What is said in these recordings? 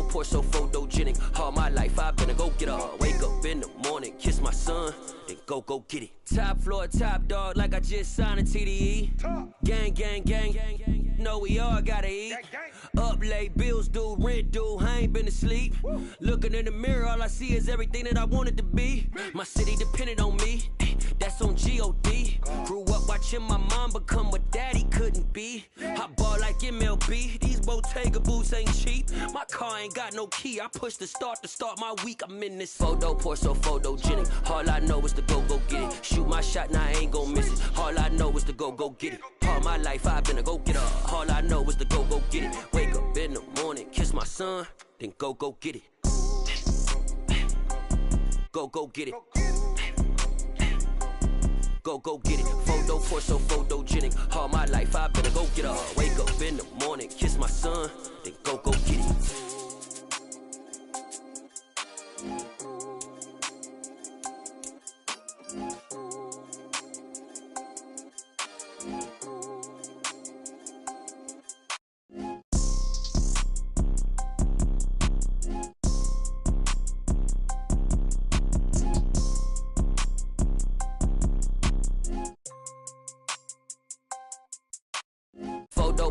pour so photogenic. All my life I've been a go-getter. Wake up in the morning, kiss my son, then go get it. Top floor, top dog, like I just signed a TDE. Gang, gang, gang, gang, gang. Know we all gotta eat. Up late, bills due, rent due, I ain't been asleep. Looking in the mirror, all I see is everything that I wanted to be. My city depended on me, that's on G.O.D. Grew up watching my mom become what daddy couldn't be. I ball like MLB, these Bottega boots ain't cheap. My car ain't got no key, I push the start to start my week. I'm in this photo, pour so photogenic. All I know is to go get it. Shoot my shot, now I ain't gon' miss it. All I know is to go get it. All my life I've been a go-getter. All I know is to go get it. Wake up in the morning, kiss my son, then go get it. Go get it. Go get it. Photo pour so photogenic. All my life I've been a go-getter. Wake up in the morning, kiss my son, then go get it.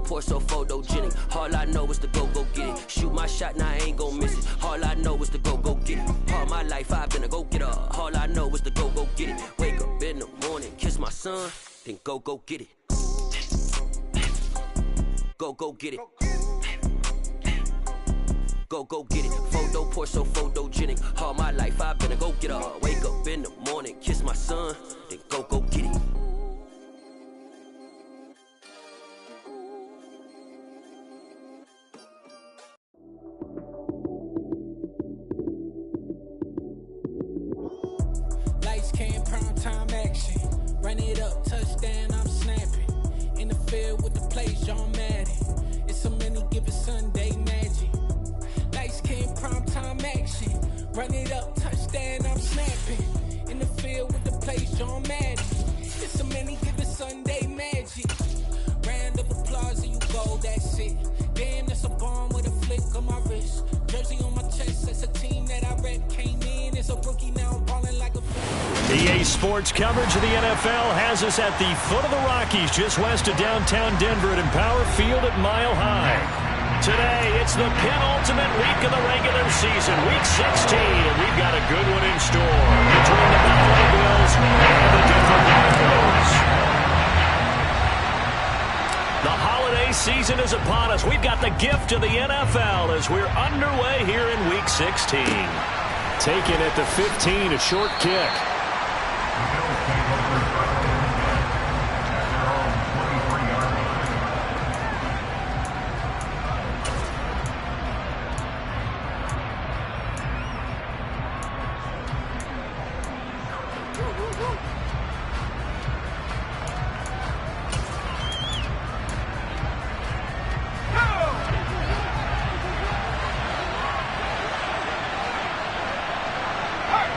Pour so photogenic. All I know is to go get it. Shoot my shot, now I ain't gon' miss it. All I know is to go get it. All my life I've been a go-getter. All I know is to go get it. Wake up in the morning, kiss my son, then go get it. Go get it. Go get it. Photo pour so photogenic. All my life I've been a go-getter. Wake up in the morning, kiss my son, then go get it. Run it up, touchdown, I'm snapping. In the field with the plays, John Madden. It's a many given Sunday magic. Lights came prime time action. Run it up, touchdown, I'm snapping. In the field with the plays, John Madden. It's a many given Sunday magic. Round of applause and you go, that's it. Damn, that's a bomb with a flick on my wrist. Jersey on my chest, that's a team that I rep. Came in as a rookie, now I'm balling like a EA Sports coverage of the NFL has us at the foot of the Rockies, just west of downtown Denver at Empower Field at Mile High. Today, it's the penultimate week of the regular season, Week 16, and we've got a good one in store between the Buffalo Bills and the Denver Broncos. The holiday season is upon us. We've got the gift of the NFL as we're underway here in Week 16. Taken at the 15, a short kick.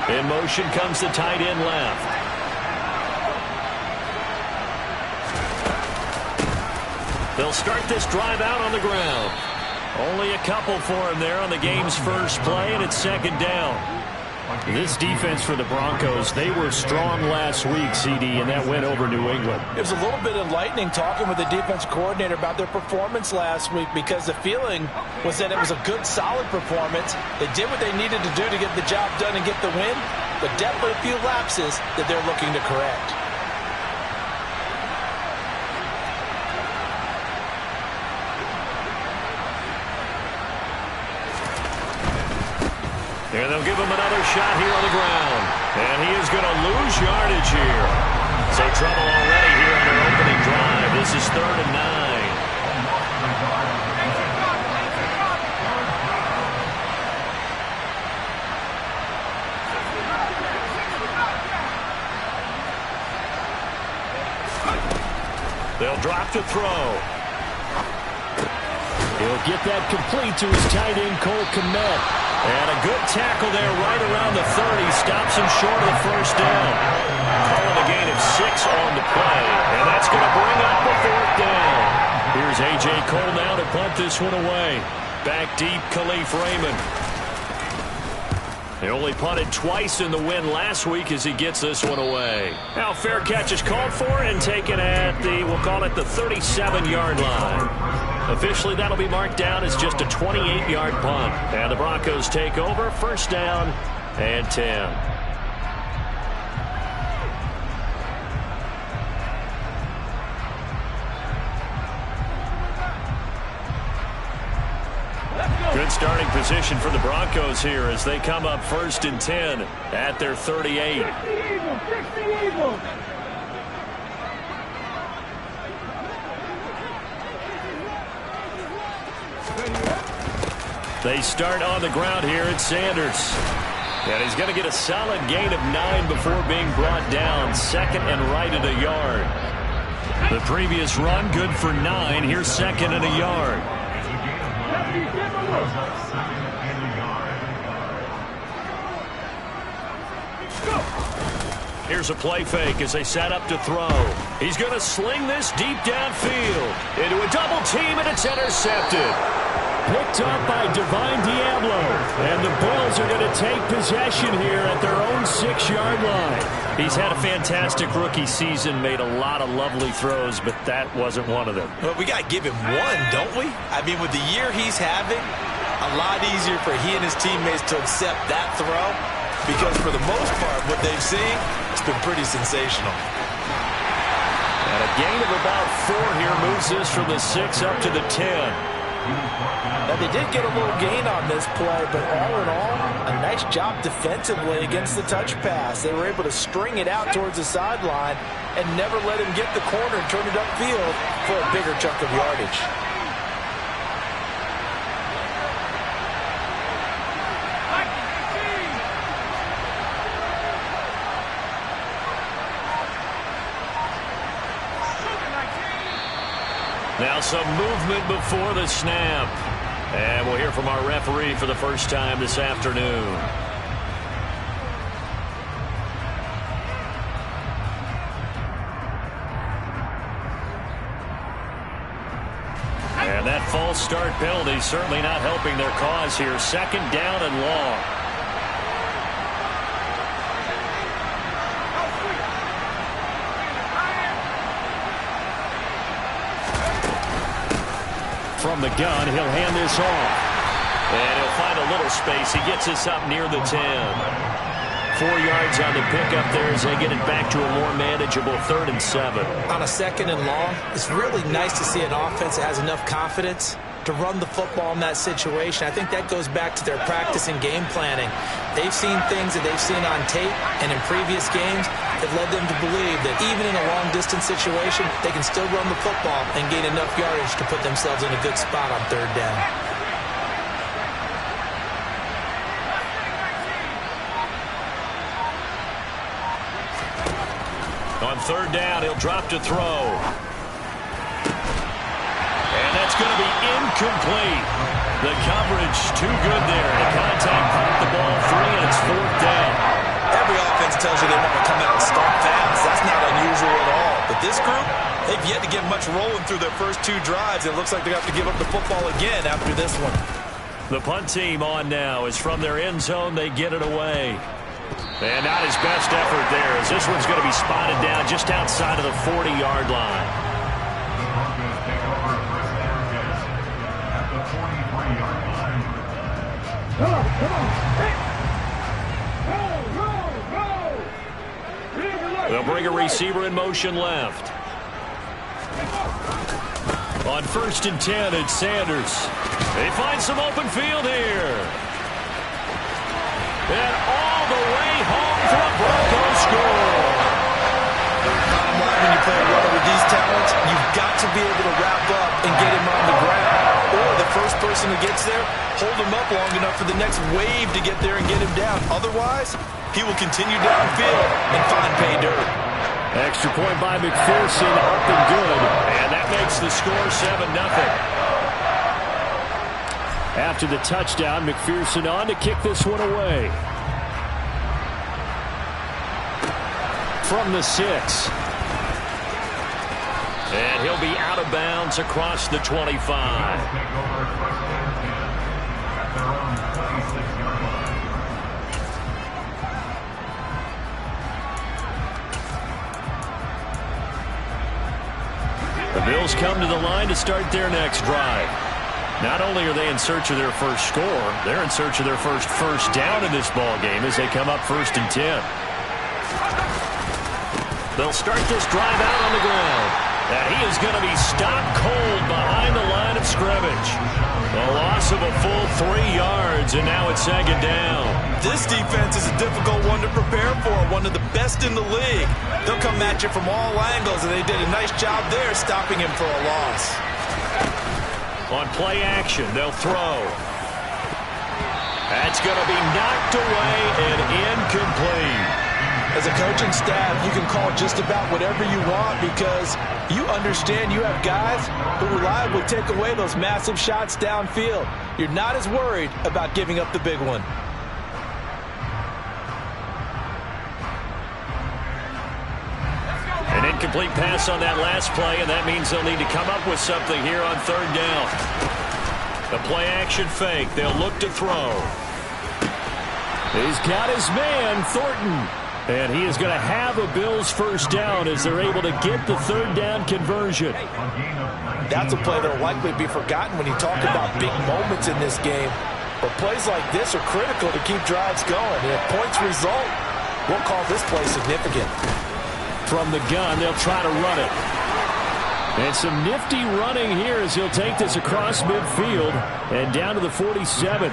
In motion comes the tight end left. They'll start this drive out on the ground. Only a couple for him there on the game's first play, and it's second down. This defense for the Broncos, they were strong last week, CD, and that went over New England. It was a little bit enlightening talking with the defense coordinator about their performance last week because the feeling was that it was a good, solid performance. They did what they needed to do to get the job done and get the win, but definitely a few lapses that they're looking to correct. And they'll give him another shot here on the ground. And he is going to lose yardage here. So trouble already here on their opening drive. This is 3rd and 9. They'll drop to throw. He'll get that complete to his tight end, Cole Kmet. And a good tackle there right around the 30. Stops him short of the first down. Calling a gain of 6 on the play. And that's going to bring up the 4th down. Here's A.J. Cole now to punt this one away. Back deep, Khalif Raymond. He only punted twice in the win last week as he gets this one away. Now fair catch is called for and taken at the, we'll call it the 37-yard line. Officially, that'll be marked down as just a 28-yard punt. And the Broncos take over, first down and 10. Good starting position for the Broncos here as they come up first and 10 at their 38. They start on the ground here at Sanders. And he's going to get a solid gain of 9 before being brought down. Second and right at a yard. The previous run good for 9. Here's second and a yard. Here's a play fake as they set up to throw. He's going to sling this deep downfield into a double team, and it's intercepted. Picked up by Divine Diablo. And the Bills are going to take possession here at their own 6-yard line. He's had a fantastic rookie season, made a lot of lovely throws, but that wasn't one of them. Well, we got to give him one, don't we? I mean, with the year he's having, a lot easier for he and his teammates to accept that throw, because for the most part, what they've seen, it's been pretty sensational. And a gain of about 4 here moves this from the 6 up to the 10. Now, they did get a little gain on this play, but all in all, a nice job defensively against the touch pass. They were able to string it out towards the sideline and never let him get the corner and turn it upfield for a bigger chunk of yardage. Now some movement before the snap. And we'll hear from our referee for the first time this afternoon. And that false start penalty certainly not helping their cause here. Second down and long. From the gun, he'll hand this off. And he'll find a little space. He gets this up near the 10. 4 yards on the pickup there as they get it back to a more manageable 3rd and 7. On a 2nd and long, it's really nice to see an offense that has enough confidence to run the football in that situation. I think that goes back to their practice and game planning. They've seen things that they've seen on tape and in previous games that led them to believe that even in a long-distance situation, they can still run the football and gain enough yardage to put themselves in a good spot on 3rd down. On 3rd down, he'll drop to throw. And that's going to be incomplete. The coverage too good there. The contact popped the ball free, and it's 4th down. Every offense tells you they want to come out and start fast. That's not unusual at all. But this group, they've yet to get much rolling through their first 2 drives. It looks like they have to give up the football again after this one. The punt team on now is from their end zone. They get it away. And not his best effort there, as this one's going to be spotted down just outside of the 40-yard line. They'll bring a receiver in motion left. On 1st and 10, it's Sanders. They find some open field here. And all the way home for a Broncos score. Bottom line, when you play well with these talents, you've got to be able to wrap up and get him on the ground. Or the first person who gets there, hold him up long enough for the next wave to get there and get him down. Otherwise, he will continue downfield and find pay dirt. Extra point by McPherson, up and good. And that makes the score 7-0. After the touchdown, McPherson on to kick this one away. From the 6. And he'll be out of bounds across the 25. Bills come to the line to start their next drive. Not only are they in search of their first score, they're in search of their first down in this ball game as they come up 1st and 10. They'll start this drive out on the ground. And he is going to be stopped cold behind the line of scrimmage. A loss of a full 3 yards, and now it's 2nd down. This defense is a difficult one to prepare for, one of the best in the league. They'll come at you from all angles, and they did a nice job there stopping him for a loss. On play action, they'll throw. That's going to be knocked away and incomplete. As a coaching staff, you can call just about whatever you want because you understand you have guys who reliably take away those massive shots downfield. You're not as worried about giving up the big one. An incomplete pass on that last play, and that means they'll need to come up with something here on 3rd down. The play action fake. They'll look to throw. He's got his man, Thornton. And he is going to have a Bills first down as they're able to get the 3rd down conversion. That's a play that will likely be forgotten when you talk about big moments in this game. But plays like this are critical to keep drives going. And if points result, we'll call this play significant. From the gun, they'll try to run it. And some nifty running here as he'll take this across midfield and down to the 47.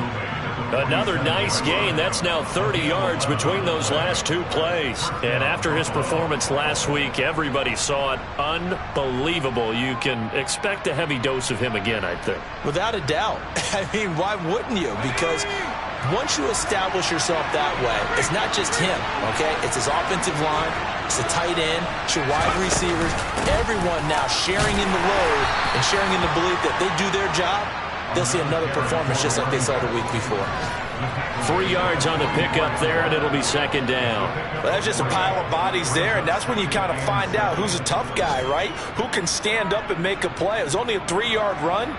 Another nice gain. That's now 30 yards between those last 2 plays. And after his performance last week, everybody saw it. Unbelievable. You can expect a heavy dose of him again, I think. Without a doubt. I mean, why wouldn't you? Because once you establish yourself that way, it's not just him, okay? It's his offensive line, it's the tight end, it's your wide receivers, everyone now sharing in the load and sharing in the belief that they do their job. They'll see another performance just like they saw the week before. 3 yards on the pickup there, and it'll be 2nd down. Well, that's just a pile of bodies there, and that's when you kind of find out who's a tough guy, right? Who can stand up and make a play. It was only a 3-yard run,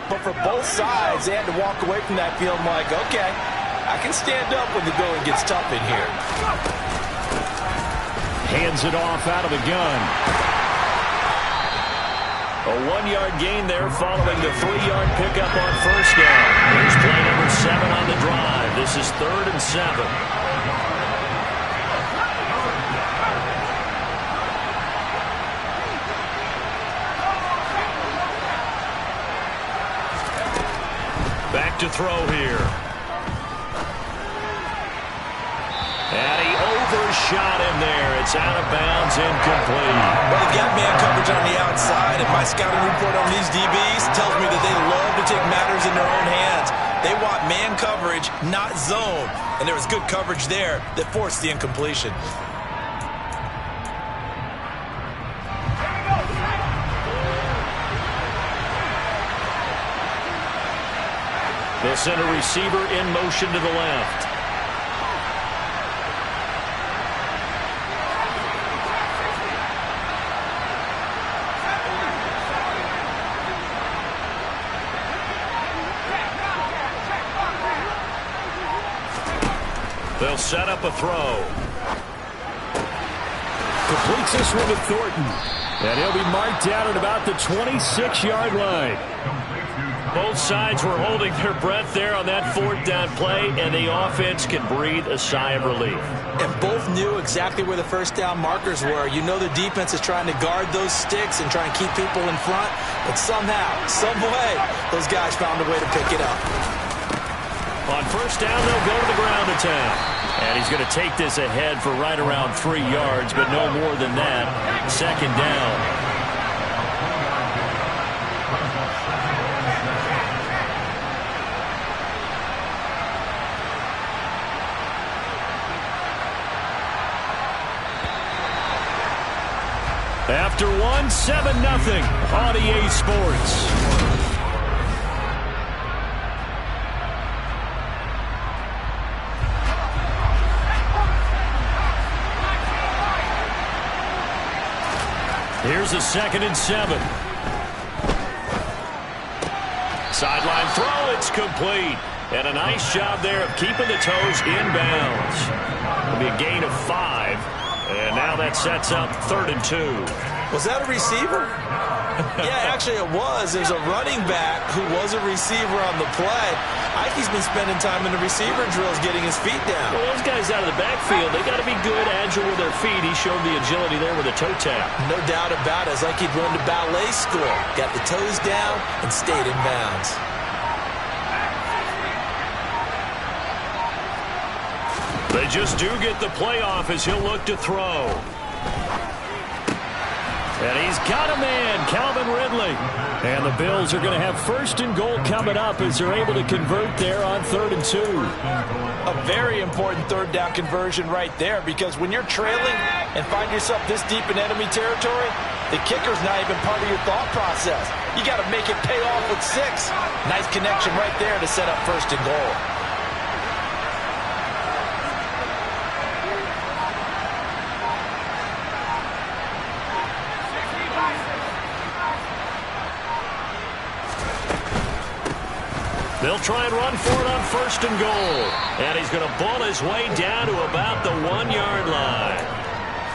but for both sides, they had to walk away from that field like, okay, I can stand up when the going gets tough in here. Hands it off out of the gun. A 1-yard gain there following the 3-yard pickup on 1st down. Here's play number 7 on the drive. This is 3rd and 7. Back to throw here. And he overshot him there. It's out of bounds, incomplete. Well, they got man coverage on the outside, and my scouting report on these DBs tells me that they love to take matters in their own hands. They want man coverage, not zone. And there was good coverage there that forced the incompletion. They'll send a receiver in motion to the left. They'll set up a throw. Completes this one to Thornton. And he'll be marked down at about the 26-yard line. Both sides were holding their breath there on that 4th down play, and the offense can breathe a sigh of relief. And both knew exactly where the first down markers were. You know the defense is trying to guard those sticks and try and keep people in front, but somehow, some way, those guys found a way to pick it up. On 1st down, they'll go to the ground attack. And he's going to take this ahead for right around 3 yards, but no more than that. 2nd down. After 1, 7-0 on EA Sports. Here's a 2nd and 7. Sideline throw, it's complete. And a nice job there of keeping the toes inbounds. It'll be a gain of 5. And now that sets up 3rd and 2. Was that a receiver? Yeah, actually it was. There's a running back who was a receiver on the play. Ikey's been spending time in the receiver drills getting his feet down. Well, those guys out of the backfield, they got to be good, agile with their feet. He showed the agility there with a toe tap. No doubt about it. It's like he'd run to ballet school. Got the toes down and stayed in bounds. They just do get the playoff as he'll look to throw. And he's got a man, Calvin Ridley. And the Bills are going to have first and goal coming up as they're able to convert there on 3rd and 2. A very important third down conversion right there, because when you're trailing and find yourself this deep in enemy territory, the kicker's not even part of your thought process. You got to make it pay off with 6. Nice connection right there to set up first and goal. They'll try and run for it on 1st and goal. And he's going to ball his way down to about the 1-yard line.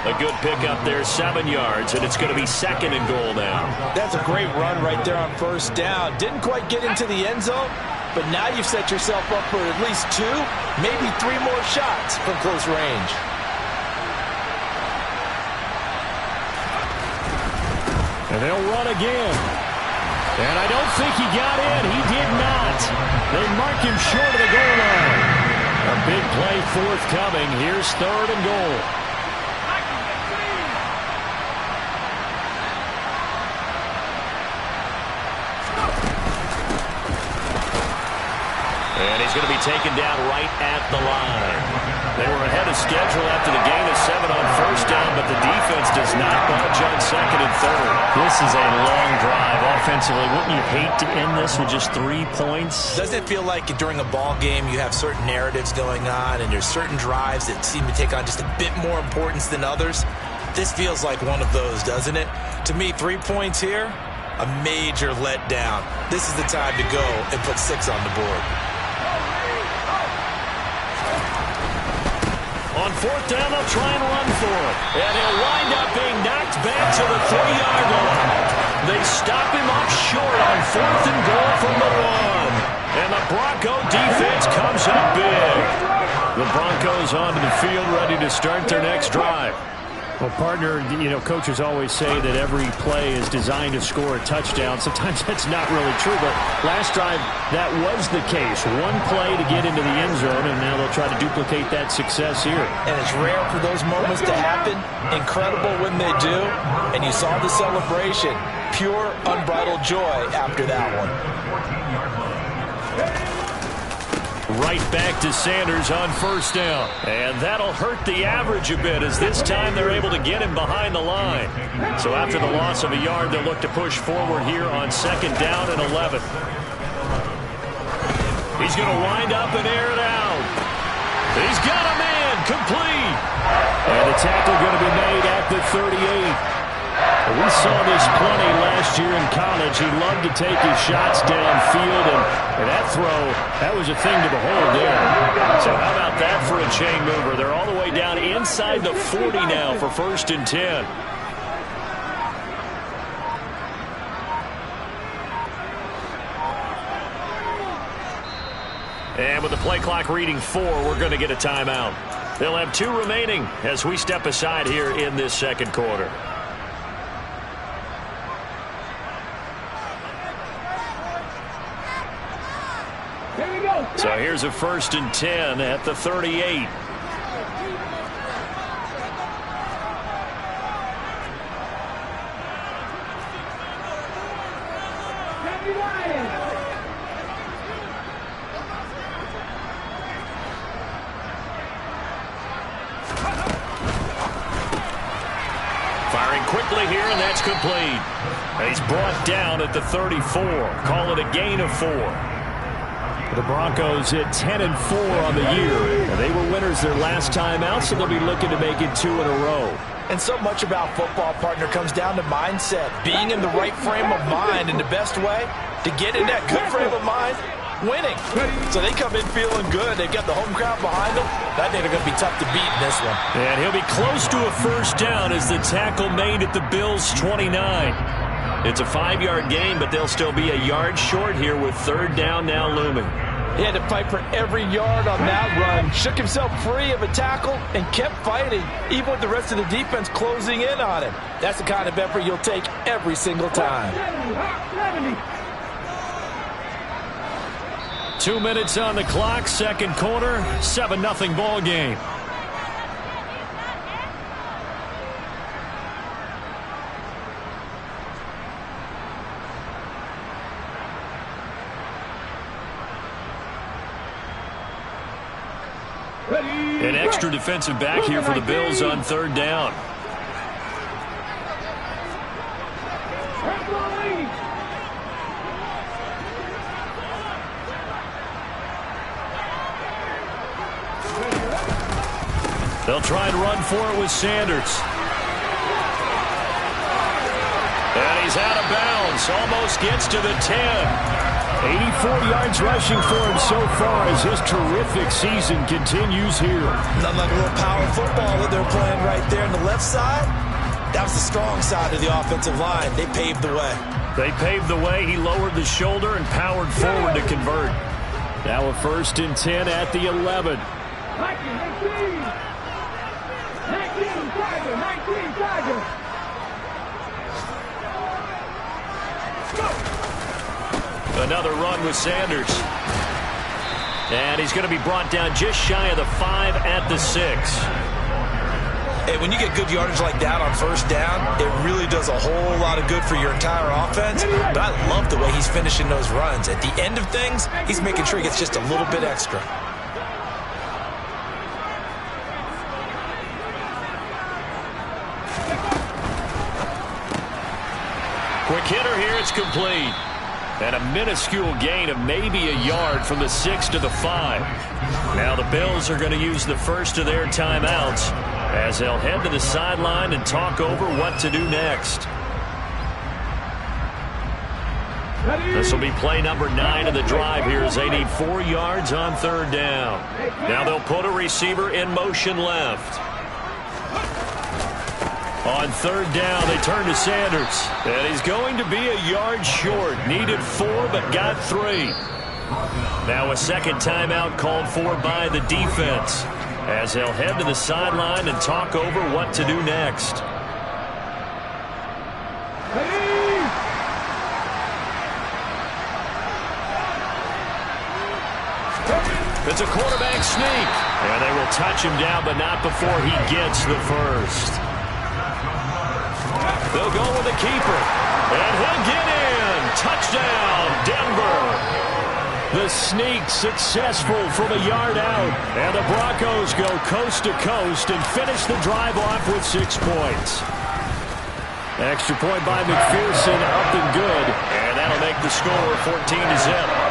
A good pickup there, 7 yards, and it's going to be 2nd and goal now. That's a great run right there on 1st down. Didn't quite get into the end zone, but now you've set yourself up for at least 2, maybe 3 more shots from close range. And they'll run again. And I don't think he got in. He did not. They mark him short of the goal line. A big play forthcoming. Here's 3rd and goal. And he's going to be taken down right at the line. They were ahead of schedule after the gain of 7 on 1st down, but the defense does not budge on 2nd and 3rd. This is a long drive offensively. Wouldn't you hate to end this with just 3 points? Doesn't it feel like during a ball game you have certain narratives going on and there's certain drives that seem to take on just a bit more importance than others? This feels like one of those, doesn't it? To me, 3 points here, a major letdown. This is the time to go and put 6 on the board. On 4th down, they'll try and run for it. And he'll wind up being knocked back to the 3-yard line. They stop him up short on 4th and goal from the 1. And the Bronco defense comes up big. The Broncos onto the field ready to start their next drive. Well, partner, you know, coaches always say that every play is designed to score a touchdown. Sometimes that's not really true, but last drive, that was the case. One play to get into the end zone, and now they'll try to duplicate that success here. And it's rare for those moments to happen. Incredible when they do. And you saw the celebration. Pure, unbridled joy after that one. Right back to Sanders on 1st down. And that'll hurt the average a bit, as this time they're able to get him behind the line. So after the loss of a yard, they'll look to push forward here on 2nd down and 11. He's going to wind up and air it out. He's got a man, complete. And the tackle going to be made at the 38. We saw this plenty last year in college. He loved to take his shots downfield, and that throw, that was a thing to behold there. So how about that for a chain mover? They're all the way down inside the 40 now for 1st and 10. And with the play clock reading 4, we're going to get a timeout. They'll have 2 remaining as we step aside here in this 2nd quarter. So here's a 1st and 10 at the 38. Firing quickly here, and that's complete. And he's brought down at the 34. Call it a gain of 4. The Broncos hit 10-4 on the year. They were winners their last time out, so they'll be looking to make it 2 in a row. And so much about football, partner, comes down to mindset. Being in the right frame of mind, and the best way to get in that good frame of mind winning. So they come in feeling good. They've got the home crowd behind them. I think they're going to be tough to beat in this one. And he'll be close to a first down as the tackle made at the Bills' 29. It's a 5-yard gain, but they'll still be a yard short here with third down now looming. He had to fight for every yard on that run. Shook himself free of a tackle and kept fighting, even with the rest of the defense closing in on him. That's the kind of effort you'll take every single time. 2 minutes on the clock, second quarter, 7-0 ball game. An extra defensive back here for the Bills on third down. They'll try and run for it with Sanders. And he's out of bounds. Almost gets to the 10. 84 yards rushing for him so far as his terrific season continues here. Nothing like a little power football that they're playing right there on the left side. That was the strong side of the offensive line. They paved the way. They paved the way. He lowered the shoulder and powered forward to convert. Now a 1st and 10 at the 11. 19 Tigers. Another run with Sanders. And he's going to be brought down just shy of the 5 at the 6. Hey, when you get good yardage like that on first down, it really does a whole lot of good for your entire offense. But I love the way he's finishing those runs. At the end of things, he's making sure he gets just a little bit extra. Quick hitter here, it's complete. And a minuscule gain of maybe a yard from the 6 to the 5. Now the Bills are going to use the first of their timeouts as they'll head to the sideline and talk over what to do next. This will be play number 9 of the drive here as they need 4 yards on third down. Now they'll put a receiver in motion left. On third down, they turn to Sanders. And he's going to be a yard short. Needed 4, but got 3. Now a second timeout called for by the defense as they'll head to the sideline and talk over what to do next. It's a quarterback sneak. And they will touch him down, but not before he gets the first. They'll go with the keeper. And he'll get in. Touchdown, Denver. The sneak successful from a yard out. And the Broncos go coast to coast and finish the drive off with 6 points. Extra point by McPherson, up and good. And that'll make the score 14-0.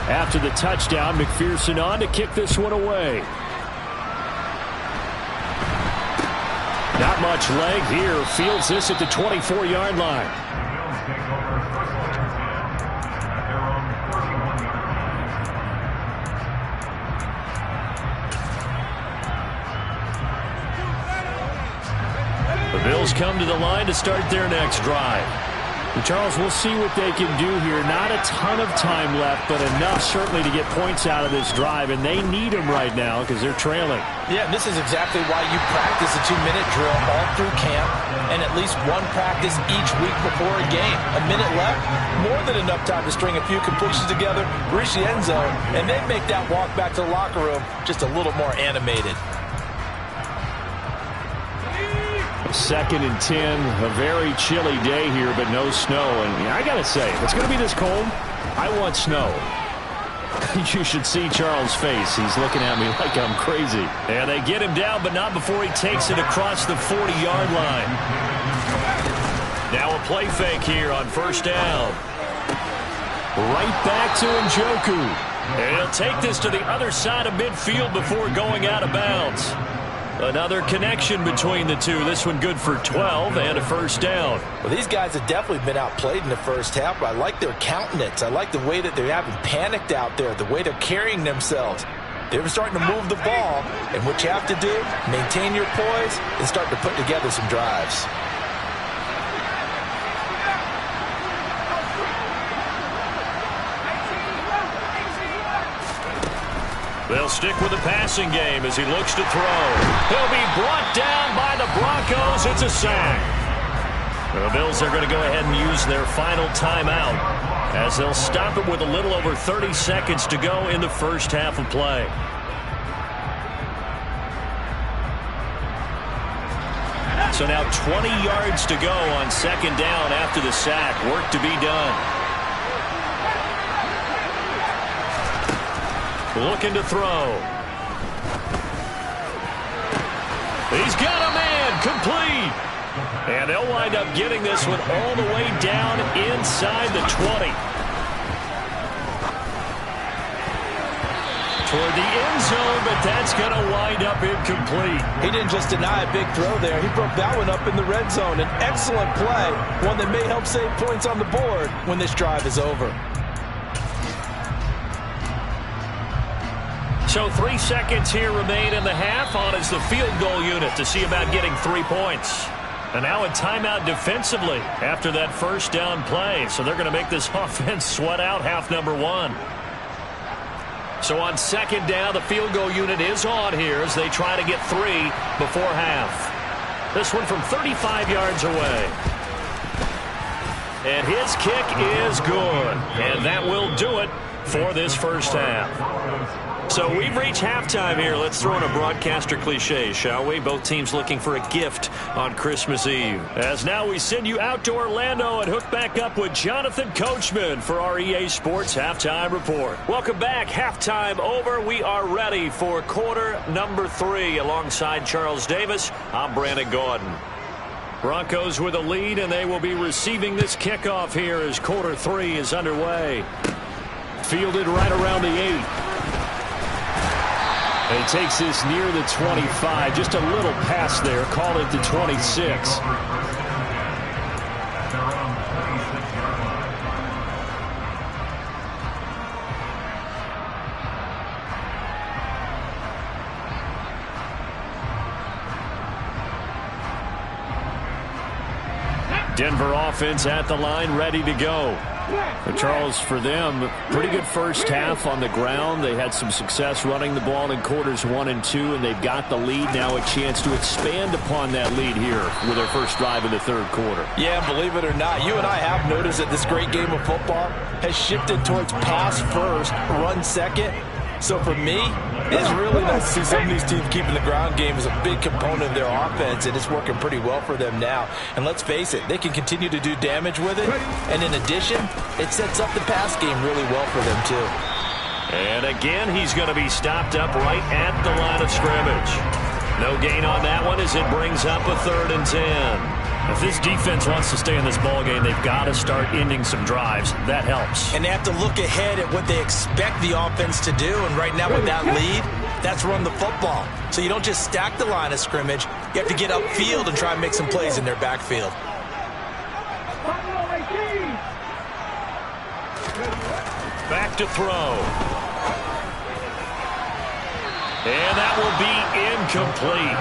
After the touchdown, McPherson on to kick this one away. Not much leg here. Fields this at the 24-yard line. The Bills come to the line to start their next drive. And Charles, we'll see what they can do here. Not a ton of time left, but enough certainly to get points out of this drive, and they need them right now because they're trailing. Yeah, and this is exactly why you practice a 2-minute drill all through camp and at least one practice each week before a game. A minute left, more than enough time to string a few completions together, reach the end zone, and then make that walk back to the locker room just a little more animated. 2nd and 10, a very chilly day here, but no snow. And I got to say, if it's going to be this cold, I want snow. You should see Charles' face. He's looking at me like I'm crazy. And they get him down, but not before he takes it across the 40-yard line. Now a play fake here on first down. Right back to Njoku. And he'll take this to the other side of midfield before going out of bounds. Another connection between the two. This one good for 12 and a first down. Well, these guys have definitely been outplayed in the first half, but I like their countenance. I like the way that they're having panicked out there, the way they're carrying themselves. They're starting to move the ball, and what you have to do, maintain your poise and start to put together some drives. They'll stick with the passing game as he looks to throw. He'll be brought down by the Broncos. It's a sack. The Bills are going to go ahead and use their final timeout as they'll stop it with a little over 30 seconds to go in the first half of play. So now 20 yards to go on second down after the sack. Work to be done. Looking to throw. He's got a man, complete. And they'll wind up getting this one all the way down inside the 20. Toward the end zone, but that's going to wind up incomplete. He didn't just deny a big throw there. He broke that one up in the red zone. An excellent play, one that may help save points on the board when this drive is over. So 3 seconds here remain in the half. On is the field goal unit to see about getting 3 points. And now a timeout defensively after that first down play. So they're going to make this offense sweat out half number 1. So on second down, the field goal unit is on here as they try to get 3 before half. This one from 35 yards away. And his kick is good. And that will do it for this first half. So we've reached halftime here. Let's throw in a broadcaster cliche, shall we? Both teams looking for a gift on Christmas Eve. As now we send you out to Orlando and hook back up with Jonathan Coachman for our EA Sports Halftime Report. Welcome back. Halftime over. We are ready for quarter number 3. Alongside Charles Davis, I'm Brandon Gordon. Broncos with a lead, and they will be receiving this kickoff here as quarter 3 is underway. Fielded right around the 8. And he takes this near the 25. Just a little pass there. Call it the 26. Denver offense at the line, ready to go. Charles, for them, pretty good first half on the ground. They had some success running the ball in quarters 1 and 2, and they've got the lead now, a chance to expand upon that lead here with their first drive in the third quarter. Yeah, believe it or not, you and I have noticed that this great game of football has shifted towards pass first, run second. So for me, it's really nice to see some of these teams keeping the ground game as a big component of their offense, and it's working pretty well for them now. And let's face it, they can continue to do damage with it. And in addition, it sets up the pass game really well for them too. And again, he's going to be stopped up right at the line of scrimmage. No gain on that one as it brings up a 3rd and 10. If this defense wants to stay in this ballgame, they've got to start ending some drives. That helps. And they have to look ahead at what they expect the offense to do. And right now with that lead, that's run the football. So you don't just stack the line of scrimmage. You have to get upfield and try and make some plays in their backfield. Back to throw. And that will be incomplete.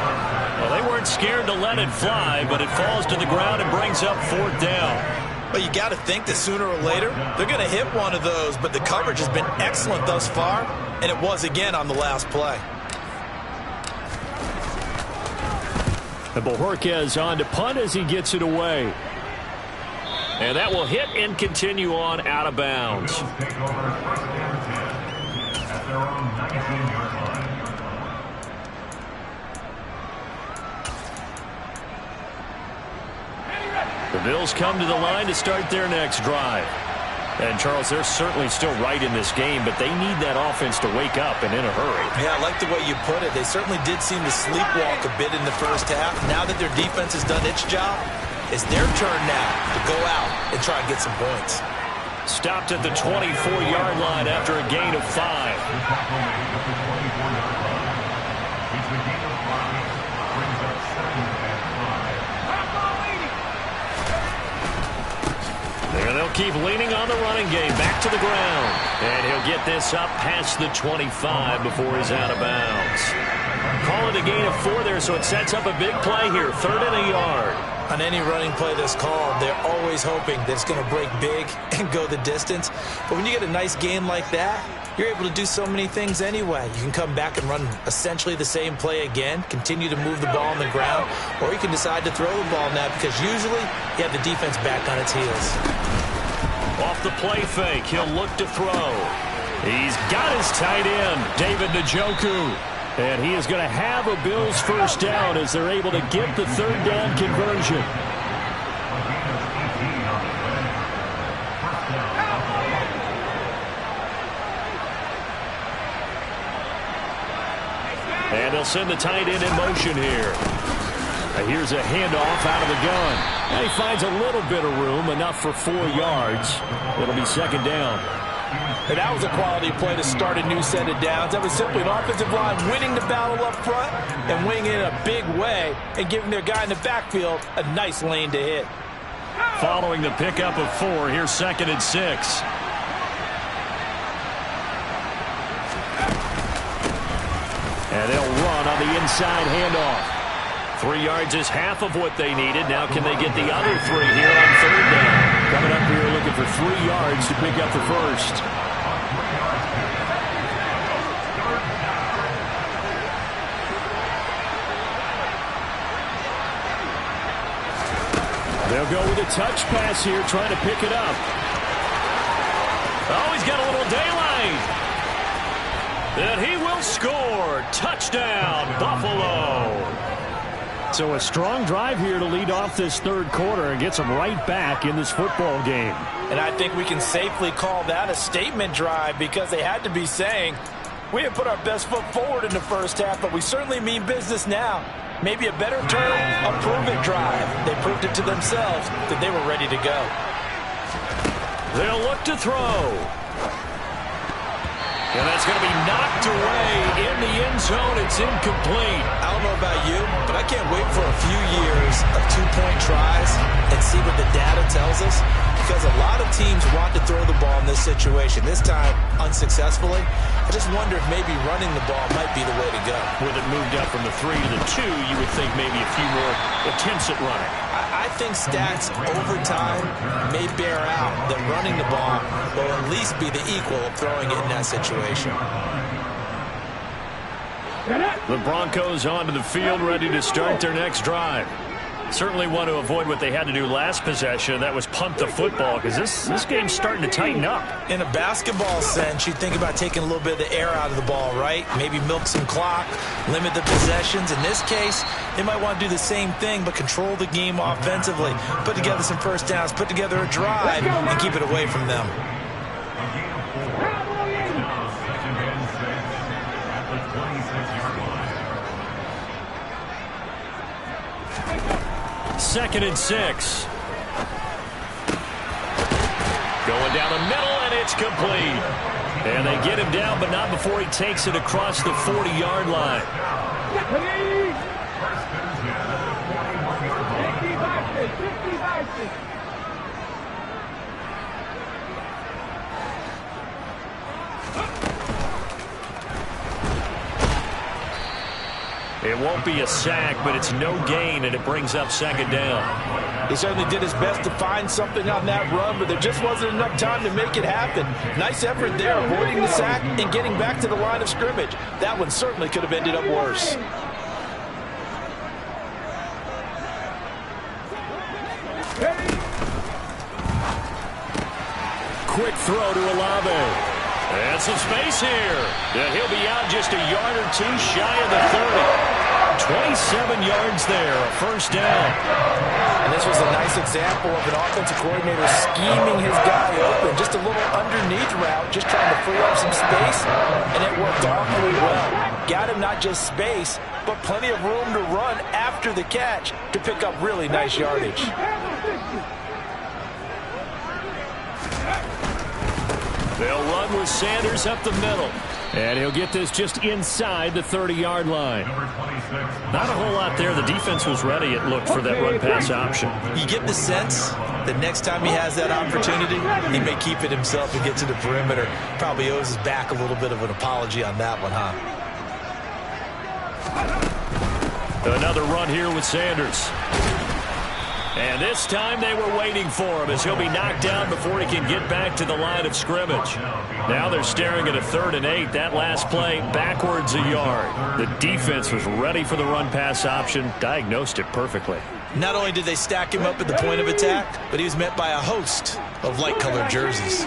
Well, they weren't scared to let it fly, but it falls to the ground and brings up 4th down. Well, you got to think that sooner or later, they're going to hit one of those, but the coverage has been excellent thus far, and it was again on the last play. And Bojorquez on to punt as he gets it away. And that will hit and continue on out of bounds. The Bills come to the line to start their next drive. And, Charles, they're certainly still right in this game, but they need that offense to wake up and in a hurry. Yeah, I like the way you put it. They certainly did seem to sleepwalk a bit in the first half. Now that their defense has done its job, it's their turn now to go out and try and get some points. Stopped at the 24-yard line after a gain of 5. keep leaning on the running game. Back to the ground. And he'll get this up past the 25 before he's out of bounds. Call it a gain of 4 there, so it sets up a big play here. 3rd and a yard. On any running play that's called, they're always hoping that it's going to break big and go the distance. But when you get a nice gain like that, you're able to do so many things anyway. You can come back and run essentially the same play again, continue to move the ball on the ground, or you can decide to throw the ball now because usually you have the defense back on its heels. Off the play fake, he'll look to throw. He's got his tight end, David Njoku. And he is going to have a Bills first down as they're able to get the 3rd down conversion. And they'll send the tight end in motion here. Here's a handoff out of the gun. And he finds a little bit of room, enough for 4 yards. It'll be 2nd down. And that was a quality play to start a new set of downs. That was simply an offensive line winning the battle up front and winning it in a big way and giving their guy in the backfield a nice lane to hit. Following the pickup of 4, here's 2nd and 6. And they'll run on the inside handoff. 3 yards is half of what they needed. Now can they get the other 3 here on 3rd down? Coming up here looking for 3 yards to pick up the first. They'll go with a touch pass here, trying to pick it up. Oh, he's got a little daylight. And he will score. Touchdown, Buffalo. So a strong drive here to lead off this 3rd quarter and gets them right back in this football game. And I think we can safely call that a statement drive because they had to be saying, we have put our best foot forward in the first half, but we certainly mean business now. Maybe a better term, a prove-it drive. They proved it to themselves that they were ready to go. They'll look to throw. And that's going to be knocked away in the end zone. It's incomplete. I don't know about you, but I can't wait for a few years of 2-point tries and see what the data tells us. Because a lot of teams want to throw the ball in this situation. This time, unsuccessfully. I just wonder if maybe running the ball might be the way to go. With it moved up from the 3 to the 2, you would think maybe a few more attempts at running. I think stats over time may bear out that running the ball will at least be the equal of throwing it in that situation. The Broncos onto the field, ready to start their next drive. Certainly want to avoid what they had to do last possession. That was punt the football, because this game's starting to tighten up. In a basketball sense, you think about taking a little bit of the air out of the ball, right? Maybe milk some clock, limit the possessions. In this case, they might want to do the same thing, but control the game offensively. Put together some first downs, put together a drive, and keep it away from them. Second and 6. Going down the middle, and it's complete. And they get him down, but not before he takes it across the 40-yard line. It won't be a sack, but it's no gain, and it brings up 2nd down. He certainly did his best to find something on that run, but there just wasn't enough time to make it happen. Nice effort there, avoiding the sack and getting back to the line of scrimmage. That one certainly could have ended up worse. Quick throw to Olave. And some space here. And he'll be out just a yard or 2 shy of the 30. 27 yards there, a first down. And this was a nice example of an offensive coordinator scheming his guy open. Just a little underneath route, just trying to free up some space, and it worked awfully well. Got him not just space, but plenty of room to run after the catch to pick up really nice yardage. They'll run with Sanders up the middle. And he'll get this just inside the 30-yard line. Not a whole lot there. The defense was ready, it looked, for that run-pass option. You get the sense that next time he has that opportunity, he may keep it himself and get to the perimeter. Probably owes his back a little bit of an apology on that one, huh? Another run here with Sanders. And this time they were waiting for him as he'll be knocked down before he can get back to the line of scrimmage. Now they're staring at a 3rd and 8. That last play backwards a yard. The defense was ready for the run-pass option, diagnosed it perfectly. Not only did they stack him up at the point of attack, but he was met by a host of light-colored jerseys.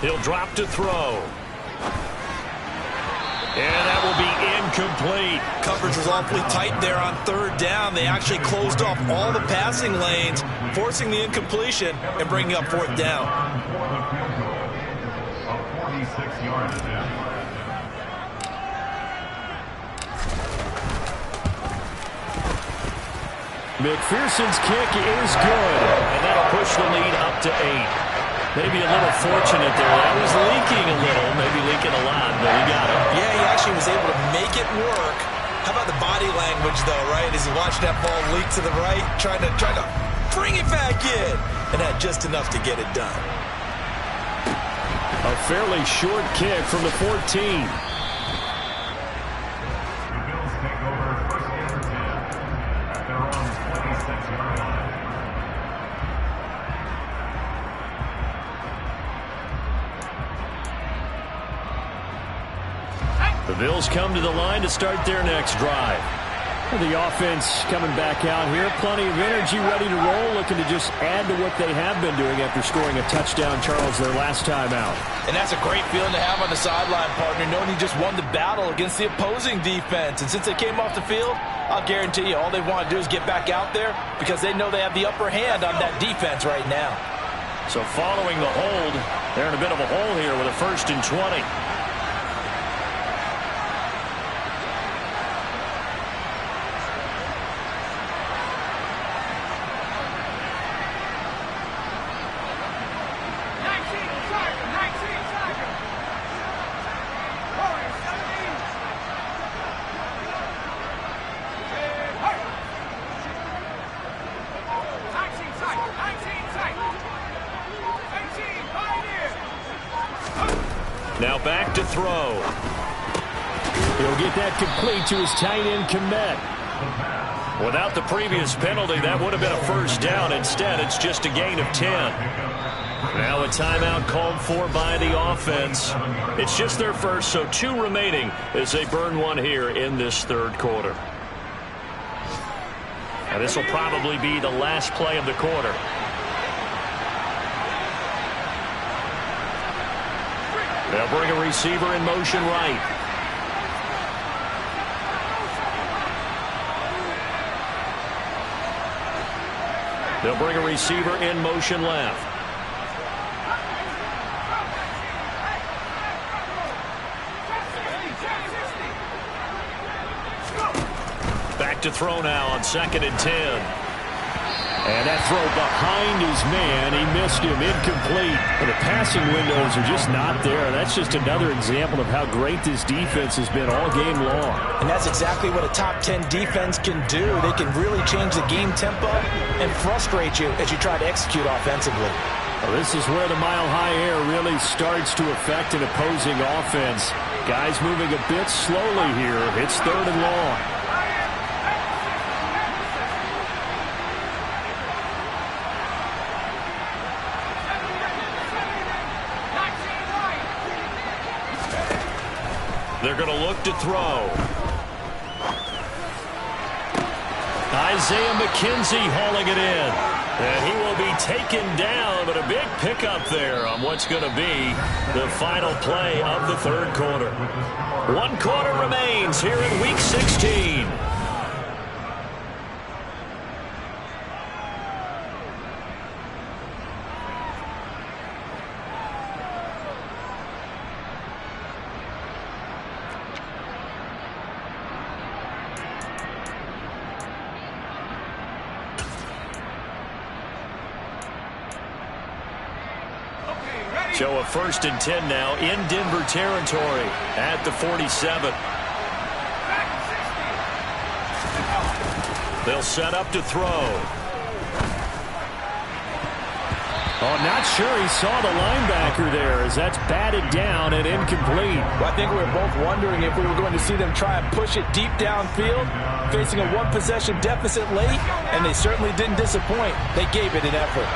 He'll drop to throw. And that will be incomplete. Coverage was awfully tight there on 3rd down. They actually closed off all the passing lanes, forcing the incompletion and bringing up 4th down. McPherson's kick is good, and that'll push the lead up to 8. Maybe a little fortunate there. That was leaking a little, maybe leaking a lot, but he got it. Yeah, he actually was able to make it work. How about the body language, though, right? As he watched that ball leak to the right, trying to bring it back in, and had just enough to get it done. A fairly short kick from the 14. The Bills come to the line to start their next drive. The offense coming back out here. Plenty of energy, ready to roll, looking to just add to what they have been doing after scoring a touchdown, Charles, their last time out. And that's a great feeling to have on the sideline, partner, knowing he just won the battle against the opposing defense. And since they came off the field, I'll guarantee you all they want to do is get back out there because they know they have the upper hand on that defense right now. So following the hold, they're in a bit of a hole here with a 1st and 20. Now back to throw. He'll get that complete to his tight end Kmet. Without the previous penalty, that would have been a 1st down. Instead, it's just a gain of 10. Now a timeout called for by the offense. It's just their first, so 2 remaining as they burn one here in this 3rd quarter. And this will probably be the last play of the quarter. They'll bring a receiver in motion right. They'll bring a receiver in motion left. Back to throw now on 2nd and 10. And that throw behind his man, he missed him, incomplete. And the passing windows are just not there. That's just another example of how great this defense has been all game long. And that's exactly what a top 10 defense can do. They can really change the game tempo and frustrate you as you try to execute offensively. Well, this is where the mile-high air really starts to affect an opposing offense. Guys moving a bit slowly here. It's 3rd and long. They're going to look to throw. Isaiah McKenzie hauling it in. And he will be taken down, but a big pickup there on what's going to be the final play of the 3rd quarter. 1 quarter remains here in Week 16. So a 1st and 10 now in Denver territory at the 47. They'll set up to throw. Oh, not sure he saw the linebacker there as that's batted down and incomplete. Well, I think we were both wondering if we were going to see them try and push it deep downfield, facing a one-possession deficit late, and they certainly didn't disappoint. They gave it an effort.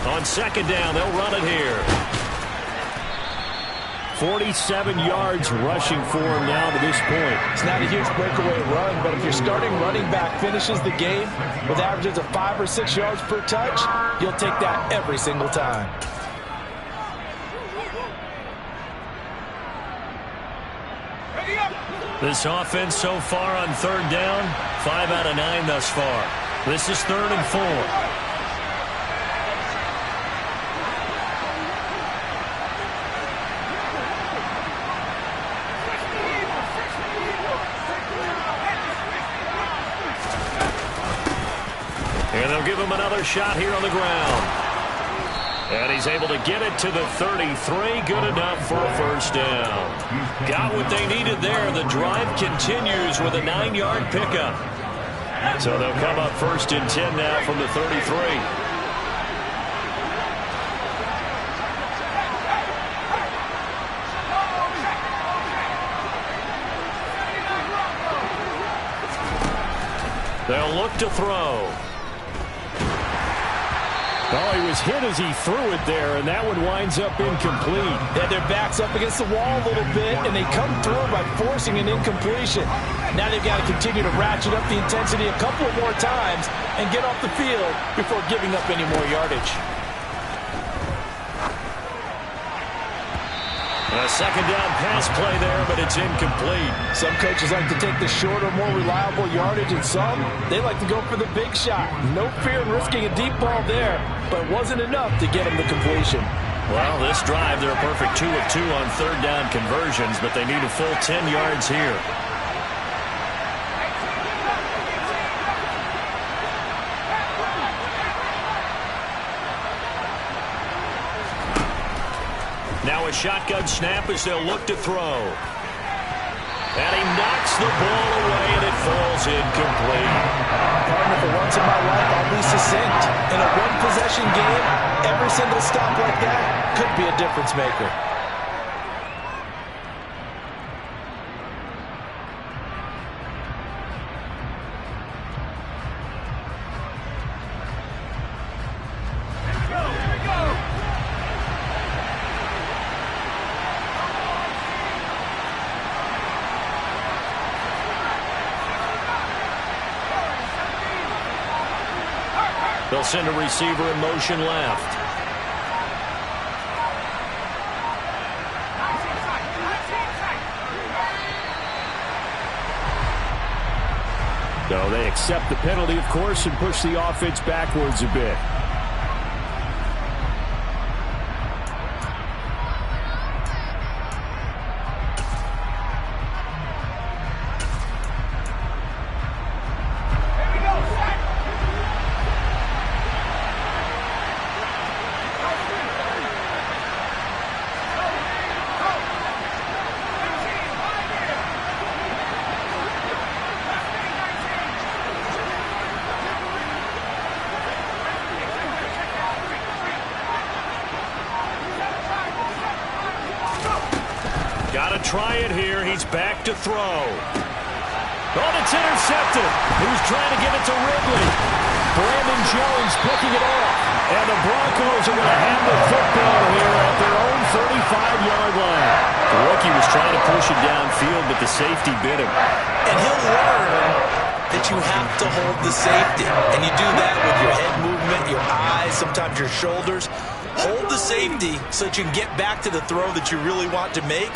On 2nd down, they'll run it here. 47 yards rushing for him now to this point. It's not a huge breakaway run, but if your starting running back finishes the game with averages of 5 or 6 yards per touch, you'll take that every single time. This offense so far on 3rd down, 5 out of 9 thus far. This is 3rd and 4. And they'll give him another shot here on the ground. And he's able to get it to the 33. Good enough for a 1st down. Got what they needed there. The drive continues with a 9-yard pickup. So they'll come up 1st and 10 now from the 33. They'll look to throw. Oh, he was hit as he threw it there, and that one winds up incomplete. Yeah, their back's up against the wall a little bit, and they come through by forcing an incompletion. Now they've got to continue to ratchet up the intensity a couple of more times and get off the field before giving up any more yardage. A 2nd down pass play there, but it's incomplete. Some coaches like to take the shorter, more reliable yardage, and some, they like to go for the big shot. No fear in risking a deep ball there, but it wasn't enough to get them the completion. Well, this drive, they're a perfect 2 of 2 on 3rd down conversions, but they need a full 10 yards here. Now a shotgun snap as they'll look to throw. And he knocks the ball away, and it falls incomplete. Partner, for once in my life, I'll be succinct. In a one-possession game, every single stop like that could be a difference maker. They'll send a receiver in motion left. So they accept the penalty, of course, and push the offense backwards a bit. Got to try it here. He's back to throw. Oh, it's intercepted. He was trying to get it to Ridley. Brandon Jones picking it off. And the Broncos are going to have the football here at their own 35-yard line. The rookie was trying to push it downfield, but the safety bit him. And he'll learn that you have to hold the safety. And you do that with your head movement, your eyes, sometimes your shoulders. Hold the safety so that you can get back to the throw that you really want to make.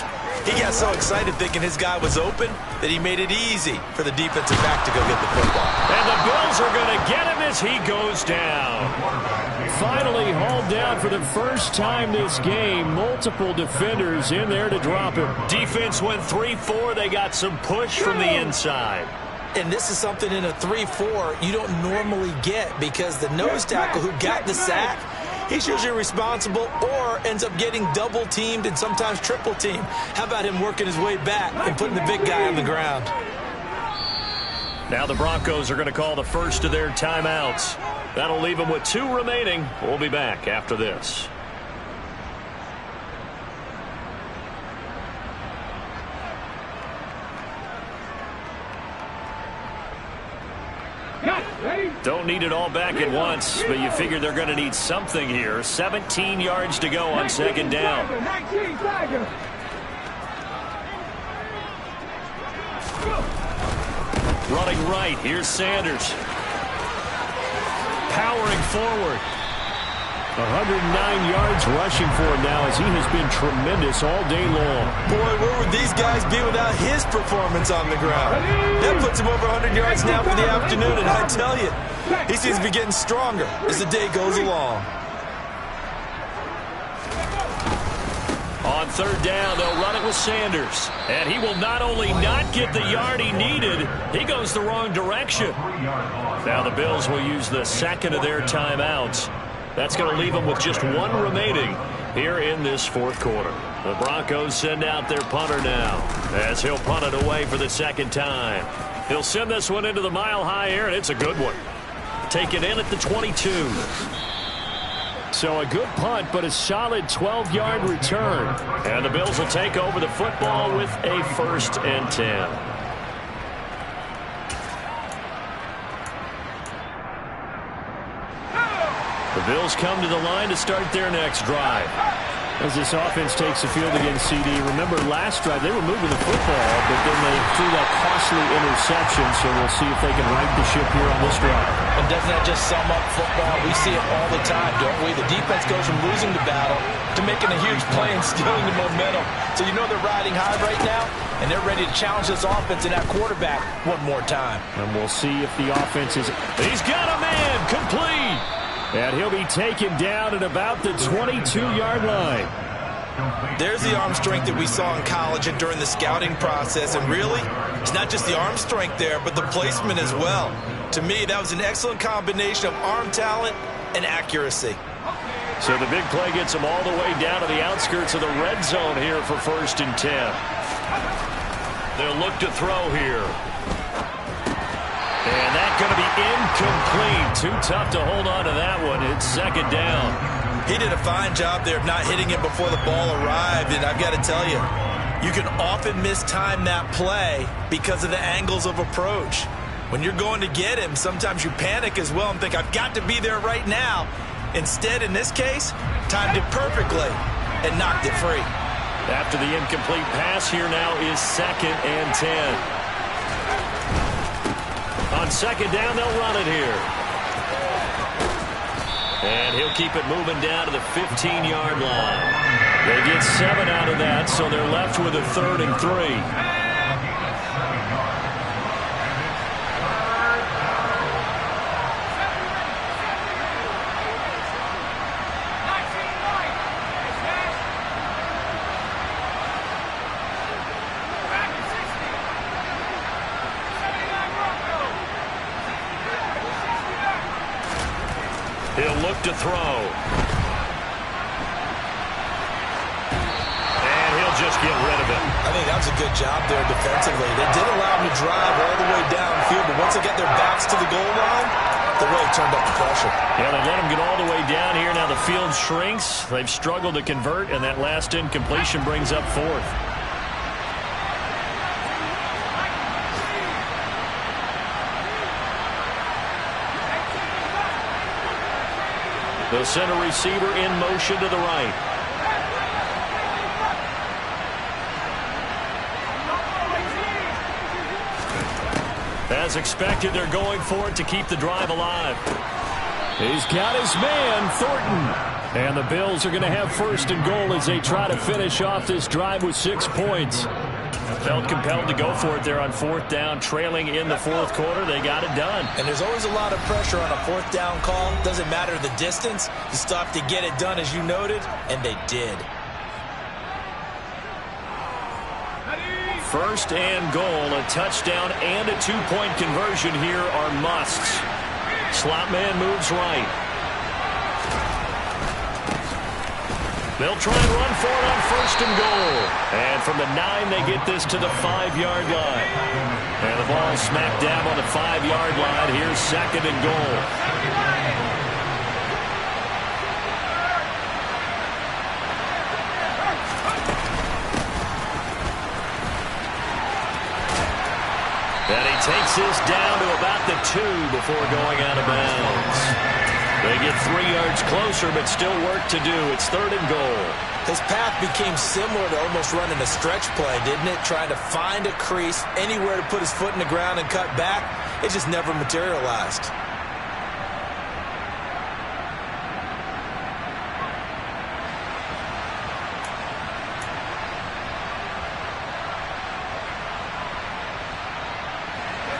He got so excited thinking his guy was open that he made it easy for the defensive back to go get the football. And the Bills are going to get him as he goes down. Finally hauled down for the first time this game. Multiple defenders in there to drop him. Defense went 3-4. They got some push from the inside. And this is something in a 3-4 you don't normally get, because the nose tackle who got the sack, he's usually responsible or ends up getting double-teamed and sometimes triple-teamed. How about him working his way back and putting the big guy on the ground? Now the Broncos are going to call the first of their timeouts. That'll leave them with 2 remaining. We'll be back after this. Don't need it all back at once, but you figure they're going to need something here. 17 yards to go on second down. Running right, here's Sanders. Powering forward. 109 yards rushing for him now, as he has been tremendous all day long. Boy, where would these guys be without his performance on the ground? That puts him over 100 yards now for the afternoon, and I tell you, he seems to be getting stronger as the day goes along. On third down, they'll run it with Sanders. And he will not only not get the yard he needed, he goes the wrong direction. Now the Bills will use the second of their timeouts. That's going to leave them with just 1 remaining here in this fourth quarter. The Broncos send out their punter now, as he'll punt it away for the second time. He'll send this one into the mile-high air, and it's a good one. Taken in at the 22. So a good punt, but a solid 12-yard return. And the Bills will take over the football with a 1st and 10. The Bills come to the line to start their next drive. As this offense takes the field against CD, remember last drive they were moving the football, but then they threw that costly interception, so we'll see if they can right the ship here on this drive. And doesn't that just sum up football? We see it all the time, don't we? The defense goes from losing the battle to making a huge play and stealing the momentum. So you know they're riding high right now, and they're ready to challenge this offense and that quarterback one more time. And we'll see if the offense is... He's got a man! Complete! And he'll be taken down at about the 22-yard line. There's the arm strength that we saw in college and during the scouting process. And really, it's not just the arm strength there, but the placement as well. To me, that was an excellent combination of arm talent and accuracy. So the big play gets them all the way down to the outskirts of the red zone here for 1st and 10. They'll look to throw here. And that's going to be incomplete. Too tough to hold on to that one. It's second down. He did a fine job there of not hitting it before the ball arrived. And I've got to tell you, you can often mistime that play because of the angles of approach. When you're going to get him, sometimes you panic as well and think, I've got to be there right now. Instead, in this case, timed it perfectly and knocked it free. After the incomplete pass, here now is 2nd and 10. On second down, they'll run it here. And he'll keep it moving down to the 15-yard line. They get 7 out of that, so they're left with a 3rd and 3. He'll look to throw. And he'll just get rid of it. I think that was a good job there defensively. They did allow him to drive all the way downfield, but once they get their backs to the goal line, they really turned up the pressure. Yeah, they let him get all the way down here. Now the field shrinks. They've struggled to convert, and that last incompletion brings up 4th. The center receiver in motion to the right. As expected, they're going for it to keep the drive alive. He's got his man, Thornton. And the Bills are going to have 1st and goal as they try to finish off this drive with 6 points. Felt compelled to go for it there on 4th down, trailing in the 4th quarter. They got it done. And there's always a lot of pressure on a 4th down call. Doesn't matter the distance. You still have to get it done, as you noted, and they did. First and goal, a touchdown and a two-point conversion here are musts. Slot man moves right. They'll try and run for it on first and goal. And from the 9, they get this to the 5-yard line. And the ball smacked down on the 5-yard line. Here's second and goal. And he takes this down to about the 2 before going out of bounds. They get 3 yards closer, but still work to do. It's third and goal. His path became similar to almost running a stretch play, didn't it? Trying to find a crease, anywhere to put his foot in the ground and cut back. It just never materialized.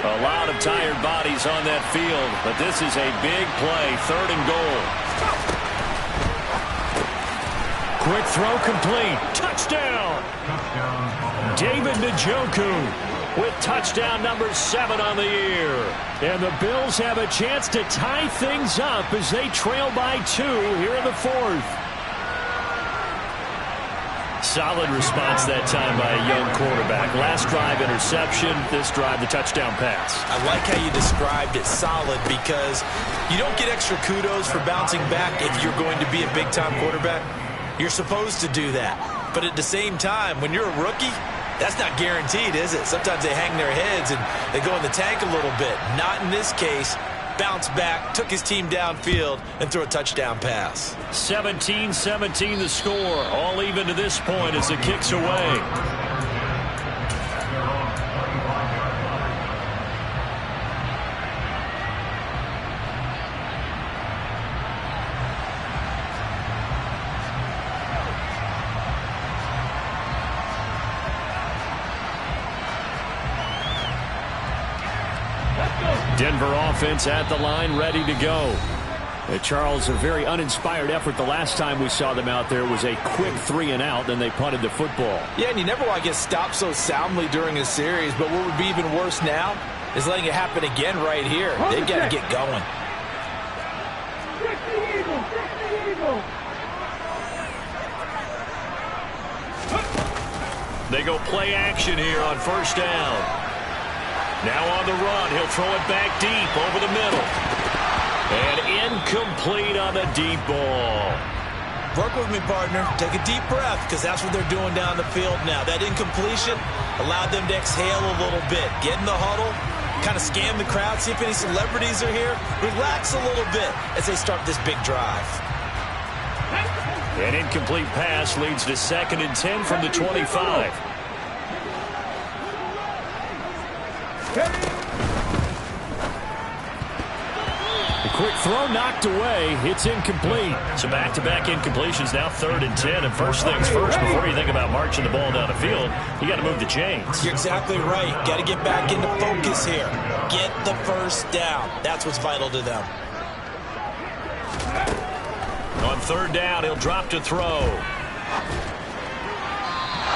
A lot of tired bodies on that field, but this is a big play. Third and goal. Quick throw complete. Touchdown. David Njoku with touchdown number 7 on the year. And the Bills have a chance to tie things up as they trail by 2 here in the 4th. Solid response that time by a young quarterback. Last drive, interception. This drive, the touchdown pass. I like how you described it, solid, because you don't get extra kudos for bouncing back if you're going to be a big-time quarterback. You're supposed to do that. But at the same time, when you're a rookie, that's not guaranteed, is it? Sometimes they hang their heads and they go in the tank a little bit. Not in this case. Bounced back, took his team downfield, and threw a touchdown pass. 17-17 the score. All even to this point as it kicks away. Denver offense at the line, ready to go. Charles, a very uninspired effort the last time we saw them out there was a quick 3 and out, then they punted the football. Yeah, and you never want to get stopped so soundly during a series, but what would be even worse now is letting it happen again right here. They've got to get going. They go play action here on first down. Now on the run, he'll throw it back deep over the middle. And incomplete on the deep ball. Work with me, partner. Take a deep breath, because that's what they're doing down the field now. That incompletion allowed them to exhale a little bit. Get in the huddle, kind of scan the crowd, see if any celebrities are here. Relax a little bit as they start this big drive. An incomplete pass leads to 2nd and 10 from the 25. The quick throw knocked away. It's incomplete. So back-to-back incompletions, now 3rd and 10. And first things first, before you think about marching the ball down the field, you got to move the chains. You're exactly right. Got to get back into focus here. Get the first down. That's what's vital to them. On 3rd down, he'll drop to throw.